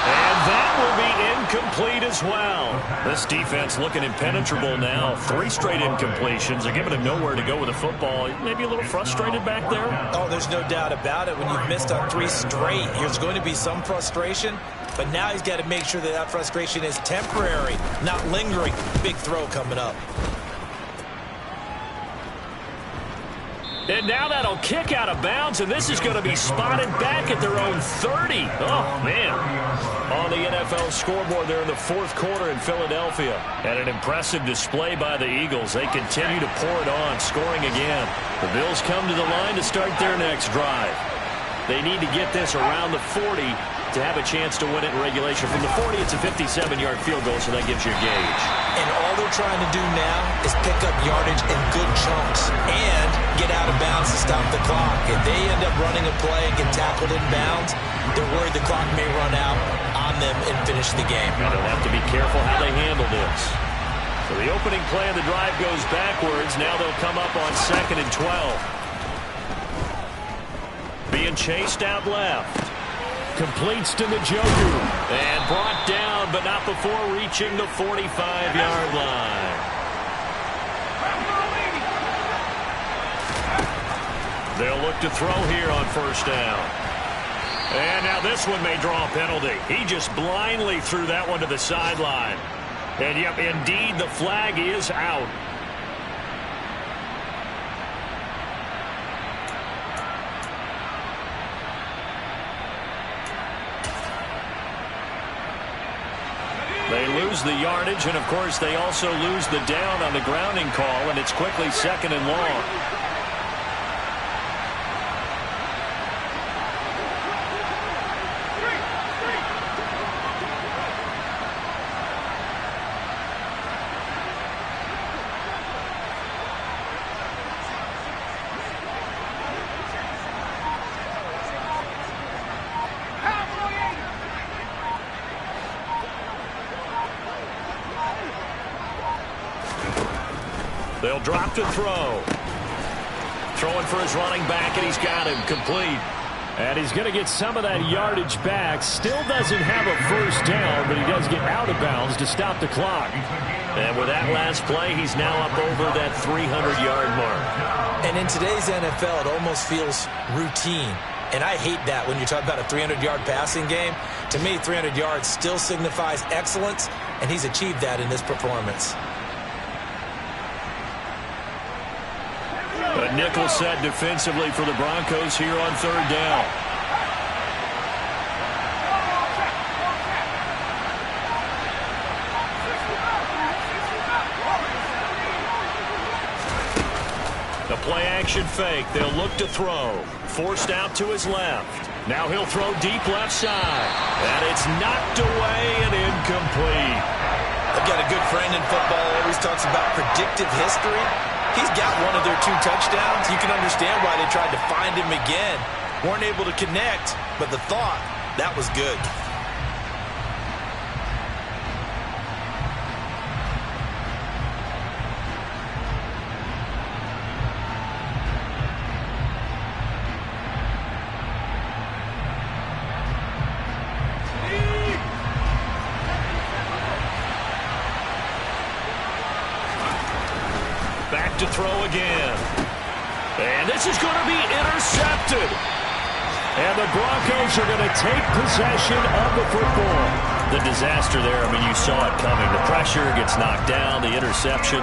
And that will be incomplete as well. This defense looking impenetrable now. 3 straight incompletions. They're giving him nowhere to go with the football. Maybe a little frustrated back there. Oh, there's no doubt about it. When you've missed on 3 straight, there's going to be some frustration. But now he's got to make sure that that frustration is temporary, not lingering. Big throw coming up. And now that'll kick out of bounds, and this is going to be spotted back at their own 30. Oh, man. On the NFL scoreboard there in the 4th quarter in Philadelphia. And an impressive display by the Eagles. They continue to pour it on, scoring again. The Bills come to the line to start their next drive. They need to get this around the 40 to have a chance to win it in regulation. From the 40, it's a 57-yard field goal, so that gives you a gauge. And all they're trying to do now is pick up yardage in good chunks and get out of bounds to stop the clock. If they end up running a play and get tackled in bounds, they're worried the clock may run out on them and finish the game. Now they'll have to be careful how they handle this. So the opening play of the drive goes backwards. Now they'll come up on 2nd and 12. Being chased out left. Completes to Njoku. And brought down but not before reaching the 45-yard line. They'll look to throw here on first down. And now this one may draw a penalty. He just blindly threw that one to the sideline. And, yep, indeed, the flag is out. They lose the yardage, and, of course, they also lose the down on the grounding call, and it's quickly 2nd and long. They'll drop to throw. Throwing for his running back, and he's got him complete. And he's going to get some of that yardage back. Still doesn't have a first down, but he does get out of bounds to stop the clock. And with that last play, he's now up over that 300-yard mark. And in today's NFL, it almost feels routine. And I hate that when you talk about a 300-yard passing game. To me, 300 yards still signifies excellence, and he's achieved that in this performance. A nickel set defensively for the Broncos here on third down. The play-action fake. They'll look to throw. Forced out to his left. Now he'll throw deep left side. And it's knocked away and incomplete. I've got a good friend in football who always talks about predictive history. He's got one of their 2 touchdowns. You can understand why they tried to find him again. Weren't able to connect, but the thought, that was good. Back to throw again. And this is going to be intercepted. And the Broncos are going to take possession of the football. The disaster there, I mean, you saw it coming. The pressure gets knocked down, the interception.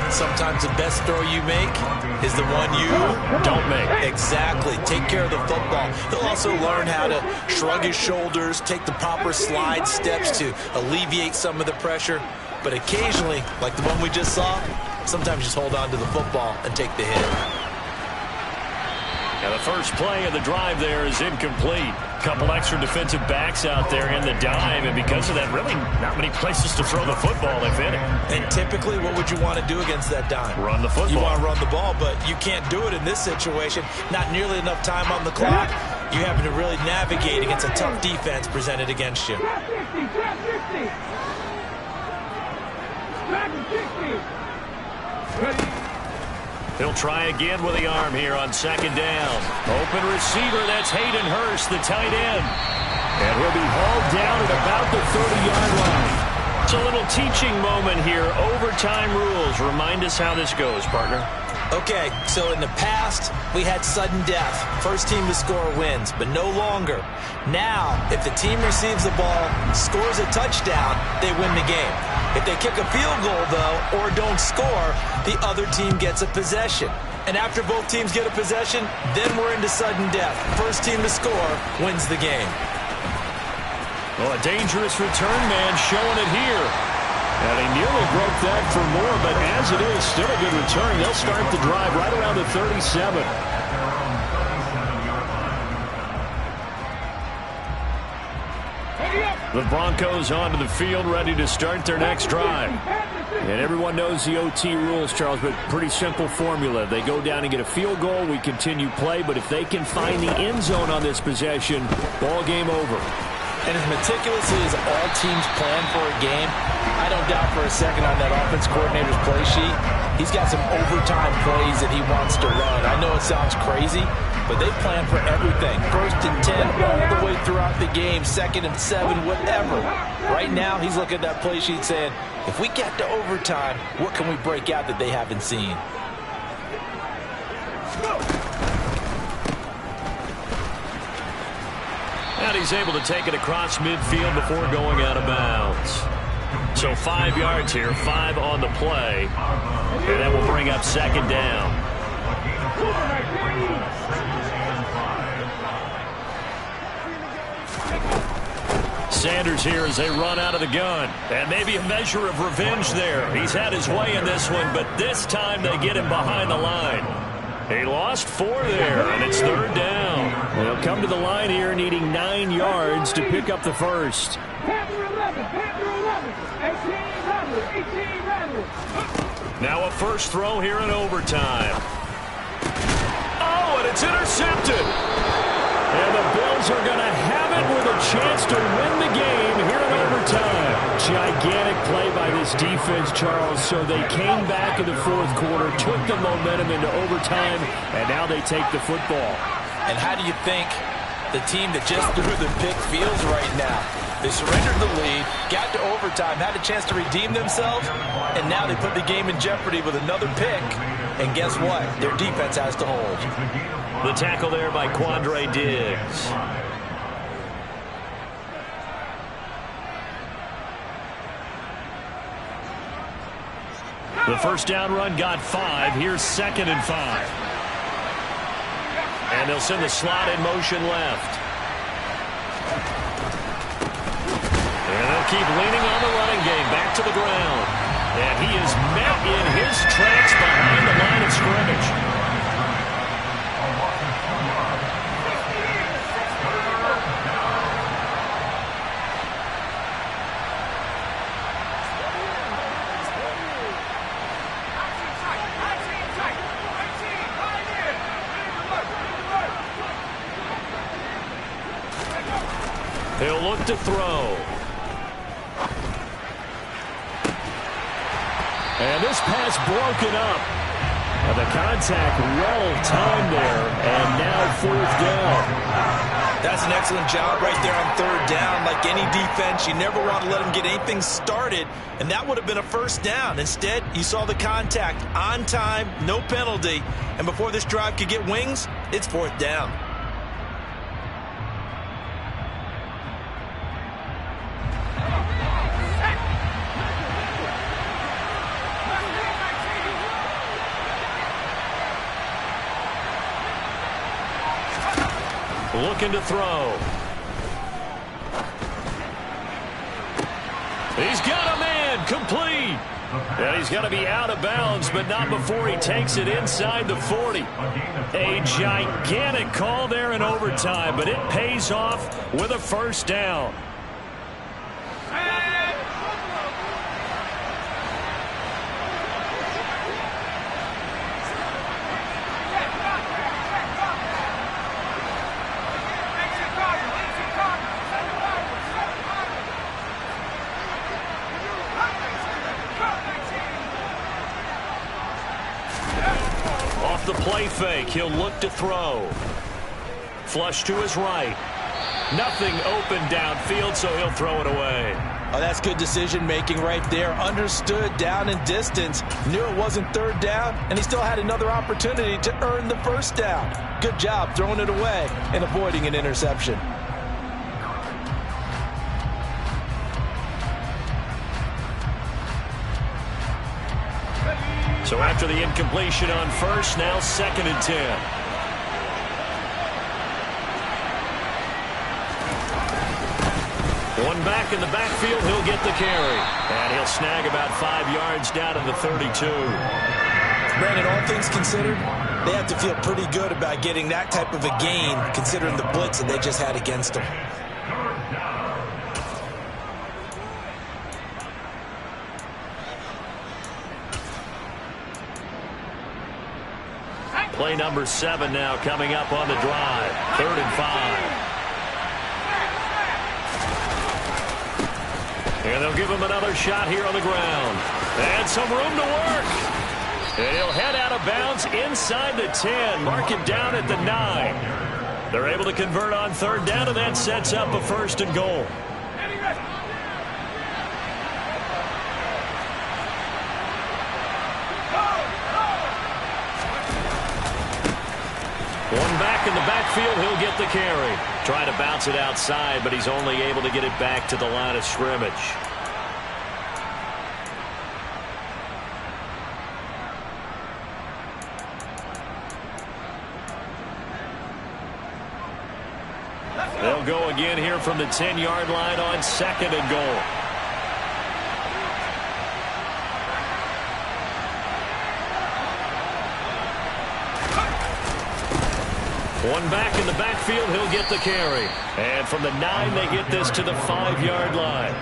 Sometimes the best throw you make is the one you don't make. Exactly. Take care of the football. He'll also learn how to shrug his shoulders, take the proper slide steps to alleviate some of the pressure. But occasionally, like the one we just saw, sometimes just hold on to the football and take the hit. And the first play of the drive there is incomplete. Couple extra defensive backs out there in the dive, and because of that, really not many places to throw the football, if any. And typically, what would you want to do against that dime? Run the football. You want to run the ball, but you can't do it in this situation. Not nearly enough time on the clock. You having to really navigate against a tough defense presented against you. He'll try again with the arm here on second down. Open receiver, that's Hayden Hurst, the tight end. And he'll be hauled down at about the 30-yard line. It's a little teaching moment here. Overtime rules. Remind us how this goes, partner. Okay, so in the past, we had sudden death. First team to score wins, but no longer. Now, if the team receives the ball, scores a touchdown, they win the game. If they kick a field goal, though, or don't score, the other team gets a possession. And after both teams get a possession, then we're into sudden death. First team to score wins the game. Well, a dangerous return man showing it here. And he nearly broke that for more, but as it is, still a good return. They'll start the drive right around the 37. The Broncos onto the field, ready to start their next drive. And everyone knows the OT rules, Charles, but pretty simple formula. They go down and get a field goal, we continue play, but if they can find the end zone on this possession, ball game over. And as meticulously as all teams plan for a game, I don't doubt for a second on that offense coordinator's play sheet, he's got some overtime plays that he wants to run. I know it sounds crazy, but they plan for everything. 1st and 10 all the way throughout the game, 2nd and 7, whatever. Right now, he's looking at that play sheet saying, if we get to overtime, what can we break out that they haven't seen? And he's able to take it across midfield before going out of bounds. So 5 yards here, 5 on the play. And that will bring up 2nd down. Sanders here as they run out of the gun. And maybe a measure of revenge there. He's had his way in this one, but this time they get him behind the line. He lost 4 there, and it's 3rd down. They'll come to the line here needing 9 yards to pick up the first. Now a first throw here in overtime. Oh, and it's intercepted. And the Bills are going to have it with a chance to win the game here in overtime. Gigantic play by this defense, Charles, so they came back in the 4th quarter, took the momentum into overtime, and now they take the football. And how do you think the team that just threw the pick feels right now? They surrendered the lead, got to overtime, had a chance to redeem themselves, and now they put the game in jeopardy with another pick. And guess what? Their defense has to hold. The tackle there by Quandre Diggs. The first down run got 5. Here's 2nd and 5. And they'll send the slot in motion left. And they'll keep leaning on the running game. Back to the ground. And he is met in his tracks behind the line of scrimmage. He'll look to throw. And this pass broken up. And the contact well timed there. And now 4th down. That's an excellent job right there on 3rd down. Like any defense, you never want to let them get anything started. And that would have been a first down. Instead, you saw the contact on time, no penalty. And before this drive could get wings, it's 4th down. Looking to throw. He's got a man, complete. And he's going to be out of bounds, but not before he takes it inside the 40. A gigantic call there in overtime, but it pays off with a first down. The play fake. He'll look to throw. Flush to his right. Nothing open downfield, so he'll throw it away. Oh, that's good decision making right there. Understood down and distance. Knew it wasn't 3rd down, and he still had another opportunity to earn the first down. Good job throwing it away and avoiding an interception. So after the incompletion on first, now 2nd and 10. One back in the backfield, he'll get the carry. And he'll snag about 5 yards down to the 32. Brandon, all things considered, they have to feel pretty good about getting that type of a gain, considering the blitz that they just had against them. Play number 7 now coming up on the drive. 3rd and 5. And they'll give him another shot here on the ground. And some room to work. And he'll head out of bounds inside the 10. Mark it down at the 9. They're able to convert on third down, and that sets up a 1st and goal. One back in the backfield, he'll get the carry. Trying to bounce it outside, but he's only able to get it back to the line of scrimmage. They'll go again here from the 10-yard line on 2nd and goal. One back in the backfield, he'll get the carry. And from the 9, they get this to the 5-yard line.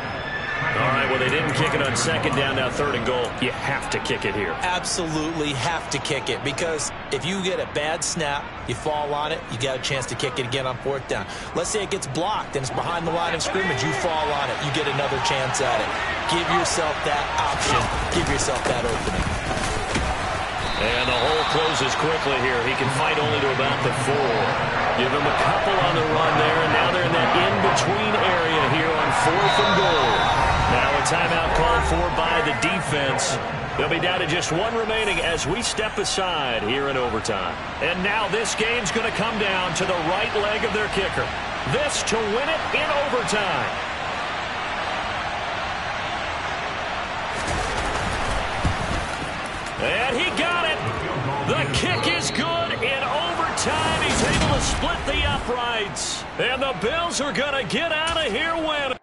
All right, well, they didn't kick it on 2nd down, now 3rd and goal. You have to kick it here. Absolutely have to kick it, because if you get a bad snap, you fall on it, you got a chance to kick it again on 4th down. Let's say it gets blocked and it's behind the line of scrimmage. You fall on it, you get another chance at it. Give yourself that option. Give yourself that opening. And the hole closes quickly here. He can fight only to about the 4. Give him a couple on the run there, and now they're in that in-between area here on 4th and goal. Now a timeout called for by the defense. They'll be down to just 1 remaining as we step aside here in overtime. And now this game's going to come down to the right leg of their kicker. This to win it in overtime. And he got it. The kick is good in overtime. He's able to split the uprights. And the Bills are going to get out of here winning.